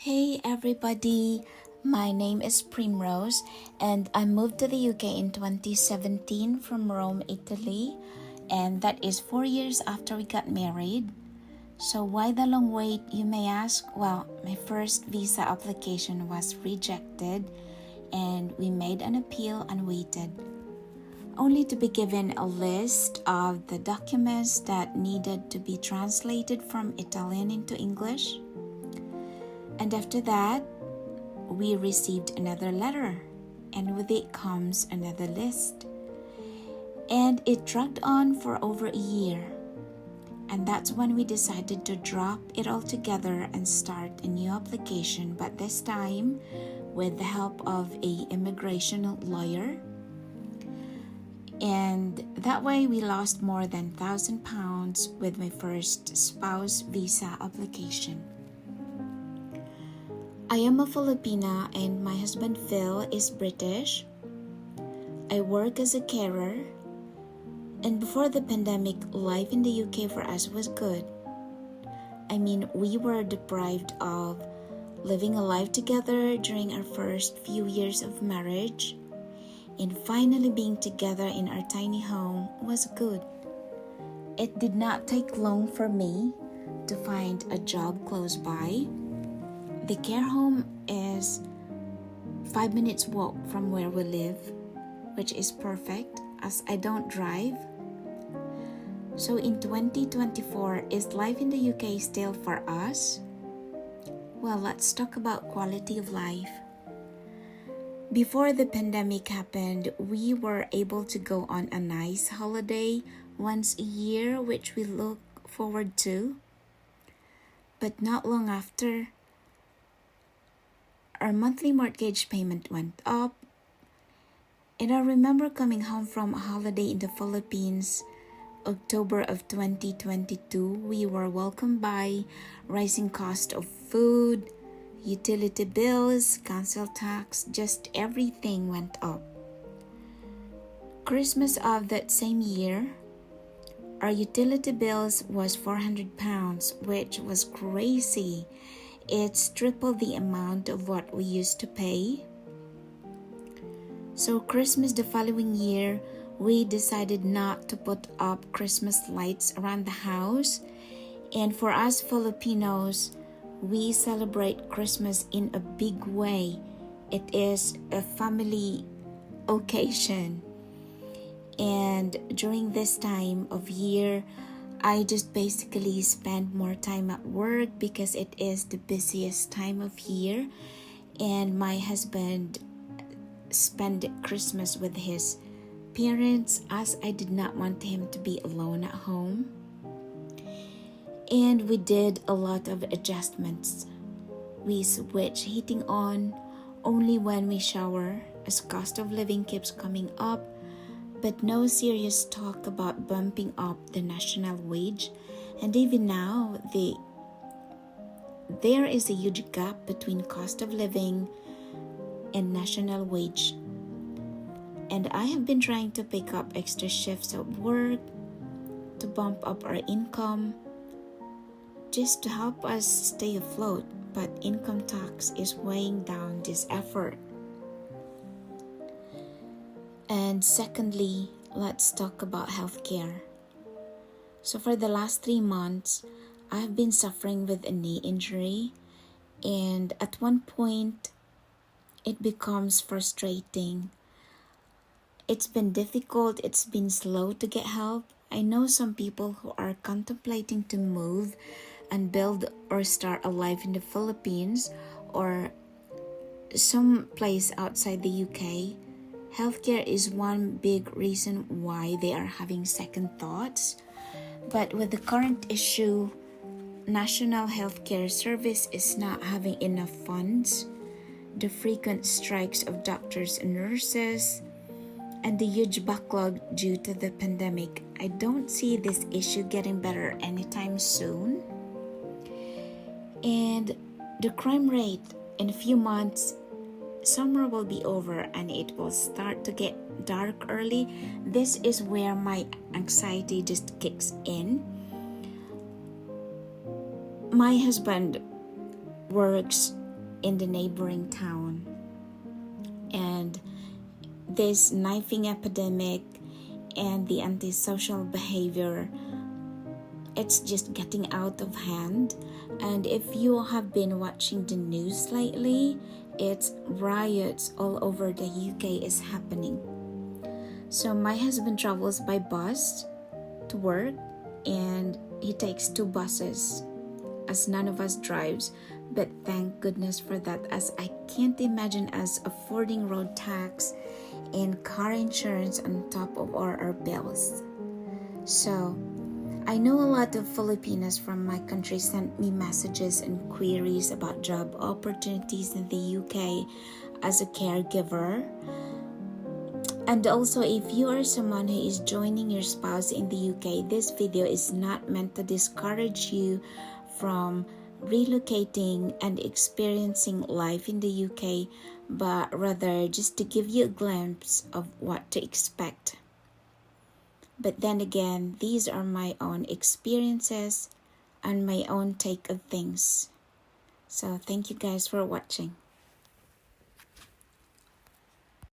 Hey everybody, my name is Primrose and I moved to the UK in 2017 from Rome, Italy, and that is 4 years after we got married. So why the long wait, you may ask? Well, my first visa application was rejected and we made an appeal and waited, only to be given a list of the documents that needed to be translated from Italian into English. And after that, we received another letter, and with it comes another list. And it dragged on for over a year. And that's when we decided to drop it all together and start a new application, but this time with the help of an immigration lawyer. And that way we lost more than £1,000 with my first spouse visa application. I am a Filipina and my husband Phil is British. I work as a carer, and before the pandemic, life in the UK for us was good. I mean, we were deprived of living a life together during our first few years of marriage, and finally being together in our tiny home was good. It did not take long for me to find a job close by. The care home is 5 minutes walk from where we live, which is perfect as I don't drive. So in 2024, is life in the UK still for us? Well, let's talk about quality of life. Before the pandemic happened, we were able to go on a nice holiday once a year, which we look forward to. But not long after, our monthly mortgage payment went up, and I remember coming home from a holiday in the Philippines, October of 2022. We were welcomed by rising cost of food, utility bills, council tax, just everything went up. Christmas of that same year, our utility bills was £400, which was crazy. It's triple the amount of what we used to pay. So Christmas the following year, we decided not to put up Christmas lights around the house. And for us Filipinos, we celebrate Christmas in a big way. It is a family occasion. And during this time of year, I just basically spend more time at work because it is the busiest time of year, and my husband spent Christmas with his parents as I did not want him to be alone at home. And we did a lot of adjustments. We switch heating on only when we shower as cost of living keeps coming up, but no serious talk about bumping up the national wage. And even now, there is a huge gap between cost of living and national wage. And I have been trying to pick up extra shifts at work to bump up our income just to help us stay afloat, but income tax is weighing down this effort. And secondly, let's talk about healthcare. So for the last 3 months, I've been suffering with a knee injury, and at one point, it becomes frustrating. It's been difficult, it's been slow to get help. I know some people who are contemplating to move and build or start a life in the Philippines or some place outside the UK. Healthcare is one big reason why they are having second thoughts. But with the current issue, National Healthcare Service is not having enough funds, the frequent strikes of doctors and nurses, and the huge backlog due to the pandemic. I don't see this issue getting better anytime soon. And the crime rate in a few months, summer will be over and it will start to get dark early. This is where my anxiety just kicks in. My husband works in the neighboring town. And this knifing epidemic and the antisocial behavior, it's just getting out of hand. And if you have been watching the news lately, it's riots all over the UK is happening. So my husband travels by bus to work, and he takes 2 buses, as none of us drives. But thank goodness for that, as I can't imagine us affording road tax and car insurance on top of our bills. So I know a lot of Filipinos from my country sent me messages and queries about job opportunities in the UK as a caregiver. And also, if you are someone who is joining your spouse in the UK, this video is not meant to discourage you from relocating and experiencing life in the UK, but rather just to give you a glimpse of what to expect. But then again, these are my own experiences and my own take of things. So thank you guys for watching.